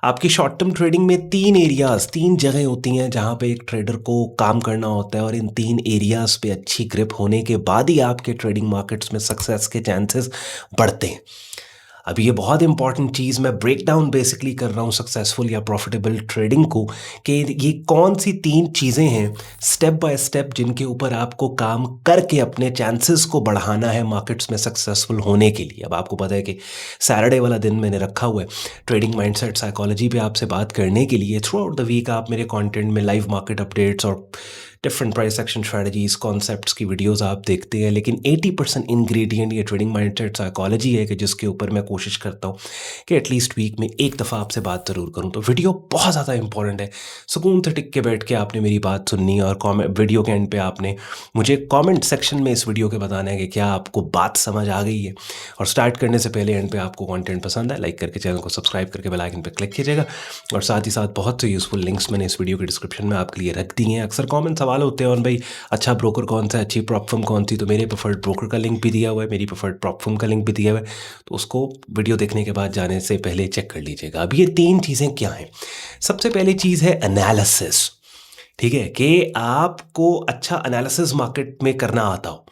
आपकी short term trading में 3 areas 3 जगह होती हैं जहाँ पे एक ट्रेडर को काम करना होता है और इन 3 एरियाज़ पे अच्छी ग्रिप होने के बाद ही आपके ट्रेडिंग मार्केट्स में सक्सेस के चांसेस बढ़ते हैं। अब ये बहुत इंपॉर्टेंट चीज़ मैं ब्रेक डाउन बेसिकली कर रहा हूँ सक्सेसफुल या प्रॉफिटेबल ट्रेडिंग को कि ये कौन सी 3 चीज़ें हैं स्टेप बाय स्टेप जिनके ऊपर आपको काम करके अपने चांसेस को बढ़ाना है मार्केट्स में सक्सेसफुल होने के लिए। अब आपको पता है कि सैटरडे वाला दिन मैंने रखा हुआ है ट्रेडिंग माइंडसेट साइकोलॉजी पे आपसे बात करने के लिए। थ्रू आउट द वीक आप मेरे कंटेंट में लाइव मार्केट अपडेट्स और different price action strategies concepts की वीडियोस आप देखते हैं, लेकिन 80% इंग्रेडिएंट ये ट्रेडिंग माइंडसेट साइकोलॉजी है कि जिसके ऊपर मैं कोशिश करता हूँ कि एटलीस्ट वीक में एक दफ़ा आपसे बात ज़रूर करूँ। तो वीडियो बहुत ज़्यादा इंपॉर्टेंट है। सुकून से टिक के बैठ के आपने मेरी बात सुननी और कॉमेंट वीडियो के एंड पे आपने मुझे कमेंट सेक्शन में इस वीडियो के बताना है कि क्या आपको बात समझ आ गई है। और स्टार्ट करने से पहले एंड पे आपको कंटेंट पसंद है, लाइक करके चैनल को सब्सक्राइब करके बेल आइकन पे क्लिक कीजिएगा। और साथ ही साथ बहुत से यूज़फुल लिंक्स मैंने इस वीडियो के डिस्क्रिप्शन में आपके लिए रख दिए हैं। अक्सर कॉमन सवाल होते हैं और भाई अच्छा ब्रोकर कौन सा है, अच्छी प्रॉप फर्म कौन सी, तो मेरे प्रेफर्ड ब्रोकर का लिंक भी दिया हुआ है, मेरी प्रेफर्ड प्रॉप फर्म का लिंक भी दिया हुआ है, तो उसको वीडियो देखने के बाद जाने से पहले चेक कर लीजिएगा। अब ये 3 चीज़ें क्या हैं? सबसे पहली चीज़ है एनालिसिस। ठीक है, कि आपको अच्छा एनालिसिस मार्केट में करना आता हो,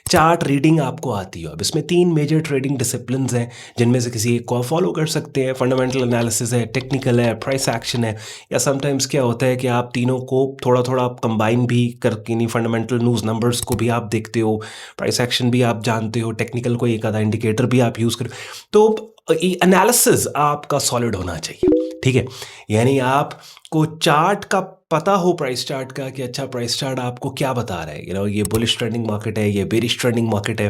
चार्ट रीडिंग आपको आती हो। अब इसमें 3 मेजर ट्रेडिंग डिसिप्लिन्स हैं जिनमें से किसी एक को आप फॉलो कर सकते हैं। फंडामेंटल एनालिसिस है, टेक्निकल है, प्राइस एक्शन है, या समटाइम्स क्या होता है कि आप तीनों को थोड़ा थोड़ा आप कंबाइन भी करके, नहीं फंडामेंटल न्यूज़ नंबर्स को भी आप देखते हो, प्राइस एक्शन भी आप जानते हो, टेक्निकल को एक आधा इंडिकेटर भी आप यूज़ करो। तो एनालिसिस आपका सॉलिड होना चाहिए। ठीक है, यानी आपको चार्ट का पता हो, प्राइस चार्ट का, कि अच्छा प्राइस चार्ट आपको क्या बता रहा है। ये बुलिश ट्रेंडिंग मार्केट है, ये बेरिश ट्रेंडिंग मार्केट है,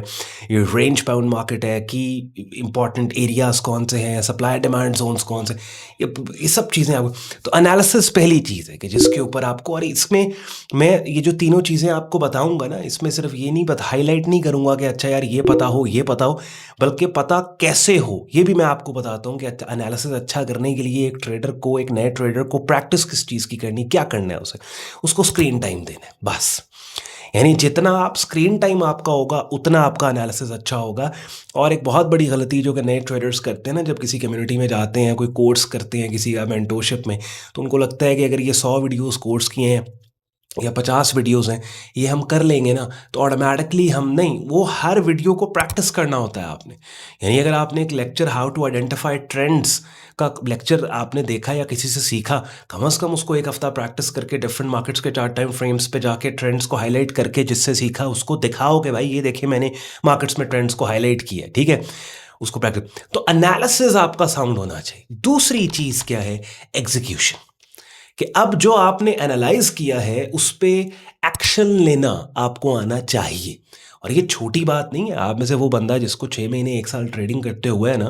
ये रेंज बाउंड मार्केट है, कि इंपॉर्टेंट एरियाज कौन से हैं, सप्लाई डिमांड जोन्स कौन से, ये सब चीज़ें आपको। तो एनालिसिस पहली चीज़ है कि जिसके ऊपर आपको, और इसमें मैं ये जो तीनों चीज़ें आपको बताऊंगा ना, इसमें सिर्फ ये नहीं हाईलाइट नहीं करूंगा कि अच्छा यार ये पता हो ये पता हो, बल्कि पता कैसे हो ये भी मैं आपको बताता हूँ कि एनालिसिस अच्छा करने के लिए एक ट्रेडर को, एक नए ट्रेडर को प्रैक्टिस किस चीज़ की करनी, क्या करना है उसे, उसको स्क्रीन टाइम देना है बस। यानी जितना आप स्क्रीन टाइम आपका होगा उतना आपका एनालिसिस अच्छा होगा। और एक बहुत बड़ी गलती जो कि नए ट्रेडर्स करते हैं ना, जब किसी कम्युनिटी में जाते हैं, कोई कोर्स करते हैं किसी का मेंटोरशिप में, तो उनको लगता है कि अगर ये 100 वीडियोस कोर्स किए हैं या 50 वीडियोस हैं, ये हम कर लेंगे ना, तो ऑटोमेटिकली हम नहीं, वो हर वीडियो को प्रैक्टिस करना होता है आपने। यानी अगर आपने एक lecture how to identify trends का लेक्चर आपने देखा या किसी से सीखा, कम से कम उसको एक हफ्ता प्रैक्टिस करके डिफरेंट मार्केट्स के चार्ट टाइम फ्रेम्स पे जाके ट्रेंड्स को हाईलाइट करके जिससे सीखा उसको दिखाओ कि भाई ये देखिए मैंने मार्केट्स में ट्रेंड्स को हाईलाइट किया है। ठीक है, उसको प्रैक्टिस, तो एनालिसिस आपका साउंड होना चाहिए। दूसरी चीज़ क्या है? एग्जीक्यूशन। कि अब जो आपने एनालाइज किया है उस पे एक्शन लेना आपको आना चाहिए। और ये छोटी बात नहीं है। आप में से वो बंदा जिसको 6 महीने 1 साल ट्रेडिंग करते हुए है ना,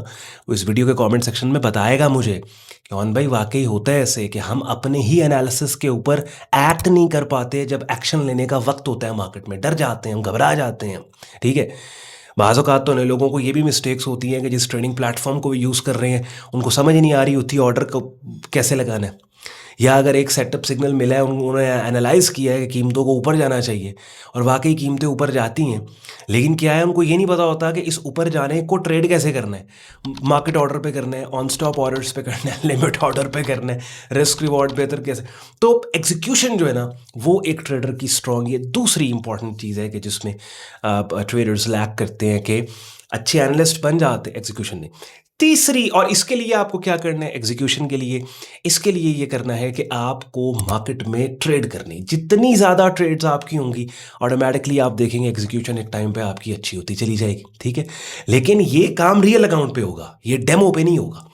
वो इस वीडियो के कमेंट सेक्शन में बताएगा मुझे कि कौन भाई वाकई होता है ऐसे कि हम अपने ही एनालिसिस के ऊपर एक्ट नहीं कर पाते, जब एक्शन लेने का वक्त होता है मार्केट में डर जाते हैं हम, घबरा जाते हैं। ठीक है, बाज़ औक़ात तो नए लोगों को ये भी मिस्टेक्स होती हैं कि जिस ट्रेडिंग प्लेटफॉर्म को यूज़ कर रहे हैं उनको समझ ही नहीं आ रही होती ऑर्डर को कैसे लगाना है, या अगर एक सेटअप सिग्नल मिला है, उन्होंने एनालाइज़ किया है कि कीमतों को ऊपर जाना चाहिए और वाकई कीमतें ऊपर जाती हैं, लेकिन क्या है उनको ये नहीं पता होता कि इस ऊपर जाने को ट्रेड कैसे करना है, मार्केट ऑर्डर पे करना है, ऑन स्टॉप ऑर्डर्स पे करना है, लिमिट ऑर्डर पे करना है, रिस्क रिवॉर्ड बेहतर कैसे। तो एग्जीक्यूशन जो है ना, वो एक ट्रेडर की स्ट्रॉन्ग, ये दूसरी इंपॉर्टेंट चीज़ है कि जिसमें ट्रेडर्स लैक करते हैं कि अच्छे एनालिस्ट बन जाते, एग्जीक्यूशन नहीं। तीसरी, और इसके लिए आपको क्या करना है एग्जीक्यूशन के लिए? इसके लिए ये करना है कि आपको मार्केट में ट्रेड करनी, जितनी ज़्यादा ट्रेड्स आपकी होंगी ऑटोमेटिकली आप देखेंगे एग्जीक्यूशन एक टाइम पे आपकी अच्छी होती चली जाएगी। ठीक है, लेकिन ये काम रियल अकाउंट पे होगा, ये डेमो पे नहीं होगा।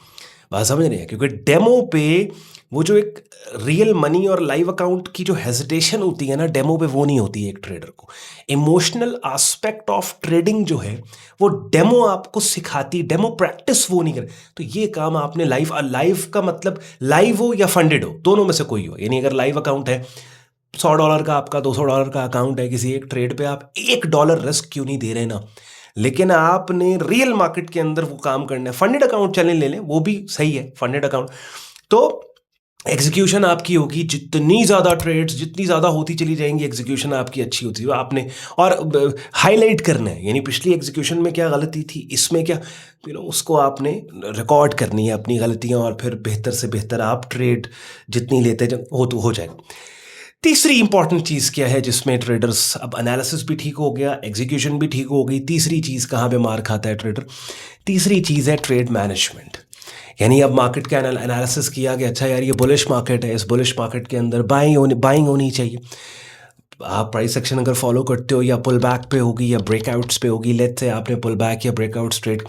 बात समझ रहे हैं? क्योंकि डेमो पे वो जो एक रियल मनी और लाइव अकाउंट की जो हेजिटेशन होती है ना, डेमो पे वो नहीं होती है एक ट्रेडर को। इमोशनल एस्पेक्ट ऑफ ट्रेडिंग जो है वो डेमो आपको सिखाती, डेमो प्रैक्टिस वो नहीं करे। तो ये काम आपने लाइव, लाइव का मतलब लाइव हो या फंडेड हो, दोनों में से कोई हो। यानी अगर लाइव अकाउंट है, $100 का आपका, $200 का अकाउंट है, किसी एक ट्रेड पे आप $1 रिस्क क्यों नहीं दे रहे ना, लेकिन आपने रियल मार्केट के अंदर वो काम करना है। फंडेड अकाउंट चलें ले लें, वो भी सही है फंडेड अकाउंट। तो एग्जीक्यूशन आपकी होगी, जितनी ज़्यादा ट्रेड्स जितनी ज़्यादा होती चली जाएंगी, एग्जीक्यूशन आपकी अच्छी होती है आपने। और हाईलाइट करना है, यानी पिछली एग्जीक्यूशन में क्या गलती थी, इसमें क्या उसको आपने रिकॉर्ड करनी है अपनी गलतियां, और फिर बेहतर से बेहतर आप ट्रेड जितनी लेते तो हो जाएगा। तीसरी इंपॉर्टेंट चीज़ क्या है जिसमें ट्रेडर्स, अब एनालिसिस भी ठीक हो गया, एग्जीक्यूशन भी ठीक हो गई, तीसरी चीज़ कहाँ पे मार खाता है ट्रेडर, तीसरी चीज़ है ट्रेड मैनेजमेंट। यानी अब मार्केट का एनालिसिस किया कि अच्छा यार ये बुलिश मार्केट है, इस बुलिश मार्केट के अंदर बाइंग होनी चाहिए। आप प्राइस एक्शन अगर फॉलो करते हो, या पुल बैक पे होगी या ब्रेकआउट्स पे होगी, लेट्स से आपने पुल बैक या ब्रेकआउट ट्रेड,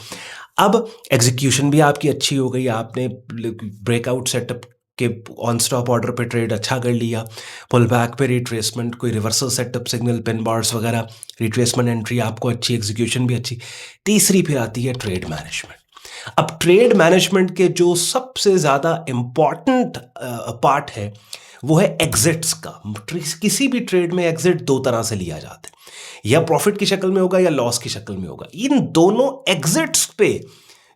अब एग्जीक्यूशन भी आपकी अच्छी हो गई, आपने ब्रेकआउट सेटअप के ऑन स्टॉप ऑर्डर पे ट्रेड अच्छा कर लिया, पुल बैक पे रिट्रेसमेंट, कोई reversal setup signal, pin bars वगैरह, रिट्रेसमेंट एंट्री आपको अच्छी, एग्जीक्यूशन भी अच्छी। तीसरी फिर आती है ट्रेड मैनेजमेंट। अब ट्रेड मैनेजमेंट के जो सबसे ज़्यादा इम्पॉर्टेंट पार्ट है वो है एग्जिट्स का। किसी भी ट्रेड में एग्जिट दो तरह से लिया जाता है, या प्रॉफिट की शक्ल में होगा या लॉस की शक्ल में होगा। इन दोनों एग्जिट्स पे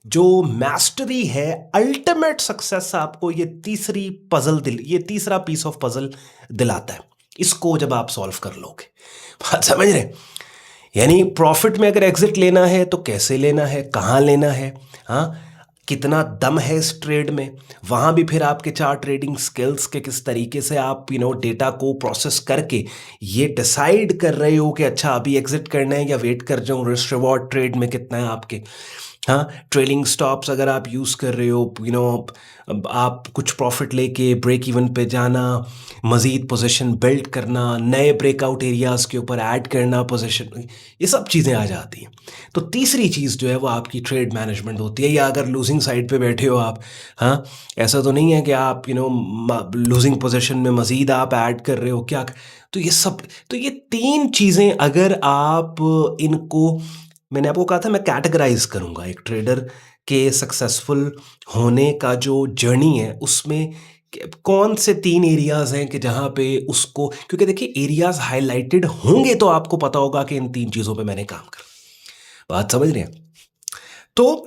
जो मास्टरी है, अल्टीमेट सक्सेस आपको ये तीसरा पीस ऑफ पजल दिलाता है। इसको जब आप सॉल्व कर लोगे, बात समझ रहे, यानी प्रॉफिट में अगर एग्जिट लेना है तो कैसे लेना है, कहाँ लेना है, हाँ कितना दम है इस ट्रेड में, वहाँ भी फिर आपके चार ट्रेडिंग स्किल्स के किस तरीके से आप डेटा को प्रोसेस करके ये डिसाइड कर रहे हो कि अच्छा अभी एग्जिट करना है या वेट कर जाऊँ, रिस्क रिवॉर्ड ट्रेड में कितना है आपके, हाँ ट्रेलिंग स्टॉप्स अगर आप यूज़ कर रहे हो, आप कुछ प्रॉफिट लेके ब्रेक इवन पे जाना, मज़ीद पोजीशन बिल्ड करना, नए ब्रेकआउट एरियाज़ के ऊपर ऐड करना पोजीशन, ये सब चीज़ें आ जाती हैं। तो तीसरी चीज़ जो है वो आपकी ट्रेड मैनेजमेंट होती है। या अगर लूजिंग साइड पे बैठे हो आप, हाँ ऐसा तो नहीं है कि आप लूजिंग पोजीशन में मज़ीद आप ऐड कर रहे हो क्या, तो ये तीन चीज़ें अगर आप इनको, मैंने आपको कहा था मैं कैटेगराइज करूंगा एक ट्रेडर के सक्सेसफुल होने का जो जर्नी है, उसमें कौन से तीन एरियाज हैं कि जहां पे उसको, क्योंकि देखिए एरियाज हाईलाइटेड होंगे तो आपको पता होगा कि इन तीन चीज़ों पे मैंने काम करा। बात समझ रहे हैं? तो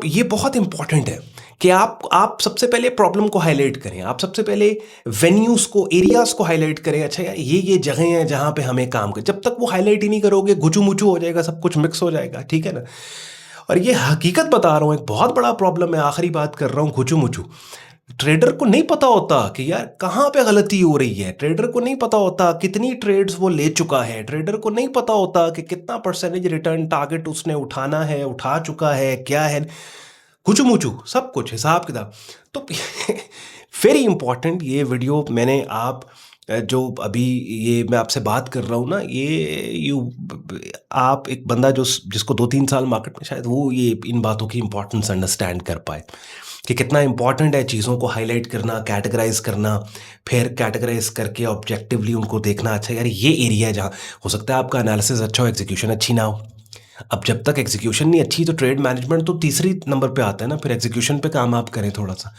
ये बहुत इंपॉर्टेंट है कि आप सबसे पहले प्रॉब्लम को हाईलाइट करें, आप सबसे पहले वेन्यूज़ को, एरियाज़ को हाईलाइट करें। अच्छा यार ये जगह हैं जहाँ पे हमें काम कर, जब तक वो हाईलाइट ही नहीं करोगे गुचू मुचू हो जाएगा, सब कुछ मिक्स हो जाएगा, ठीक है ना। और ये हकीकत बता रहा हूँ, एक बहुत बड़ा प्रॉब्लम है, आखिरी बात कर रहा हूँ, गुचू मुचू। ट्रेडर को नहीं पता होता कि यार कहाँ पे गलती हो रही है, ट्रेडर को नहीं पता होता कितनी ट्रेड्स वो ले चुका है, ट्रेडर को नहीं पता होता कि कितना परसेंटेज रिटर्न टारगेट उसने उठाना है, उठा चुका है, क्या है, कुछ मुचू सब कुछ हिसाब किताब। तो वेरी इंपॉर्टेंट ये वीडियो मैंने जो अभी ये मैं आपसे बात कर रहा हूँ ना, आप एक बंदा जिसको 2-3 साल मार्केट में, शायद वो ये इन बातों की इंपॉर्टेंस अंडरस्टैंड कर पाए कि कितना इंपॉर्टेंट है चीज़ों को हाईलाइट करना, कैटेगराइज करना, फिर कैटेगराइज करके ऑब्जेक्टिवली उनको देखना। अच्छा यार ये एरिया है जहाँ हो सकता है आपका एनालिसिस अच्छा हो, एग्जीक्यूशन अच्छी ना हो। अब जब तक एग्जीक्यूशन नहीं अच्छी तो ट्रेड मैनेजमेंट तो तीसरी नंबर पे आता है ना, फिर एग्जीक्यूशन पे काम आप करें थोड़ा सा।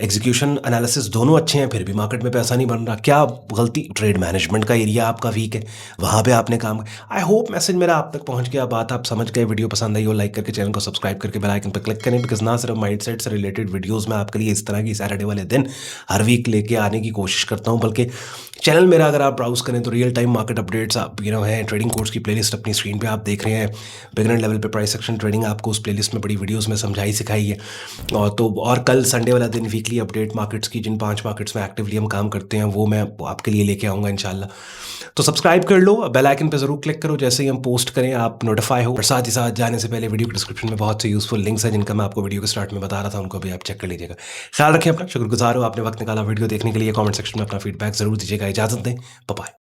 एग्जीक्यूशन एनालिसिस दोनों अच्छे हैं फिर भी मार्केट में पैसा नहीं बन रहा, क्या गलती, ट्रेड मैनेजमेंट का एरिया आपका वीक है, वहाँ पे आपने काम। आई होप मैसेज मेरा आप तक पहुँच गया, बात आप समझ गए, वीडियो पसंद आई हो लाइक करके चैनल को सब्सक्राइब करके बेल आइकन पर क्लिक करें, बिकॉज ना सिर्फ माइंडसेट से रिलेटेड वीडियोज़ मैं आपके लिए इस तरह की सैटरडे वाले दिन हर वीक लेके आने की कोशिश करता हूँ, बल्कि चैनल मेरा अगर आप ब्राउज करें तो रियल टाइम मार्केट अपडेट्स आप हैं, ट्रेडिंग कोर्स की प्लेलिस्ट अपनी स्क्रीन पे आप देख रहे हैं, बिगिनर लेवल पे प्राइस एक्शन ट्रेडिंग आपको उस प्लेलिस्ट में बड़ी वीडियोस में समझाई सिखाई है। और कल संडे वाला दिन वीकली अपडेट मार्केट्स की, जिन 5 मार्केट्स में एक्टिवली हम काम करते हैं वो मैं आपके लिए लेके आऊँगा इंशाल्लाह। तो सब्सक्राइब कर लो, बेल आइकन पे ज़रूर क्लिक करो, जैसे ही हम पोस्ट करें आप नोटिफाई हो। और साथ ही साथ जाने से पहले वीडियो के डिस्क्रिप्शन में बहुत से यूजफुल लिंक्स हैं जिनका मैं आपको वीडियो के स्टार्ट में बता रहा था, उनको भी आप चेक कर लीजिएगा। ख्याल रखें अपना, शुक्रगुजार हो आपने वक्त निकाला वीडियो देखने के लिए। कमेंट सेक्शन में अपना फीडबैक जरूर दीजिएगा। इजाज़त दें, बाय बाय।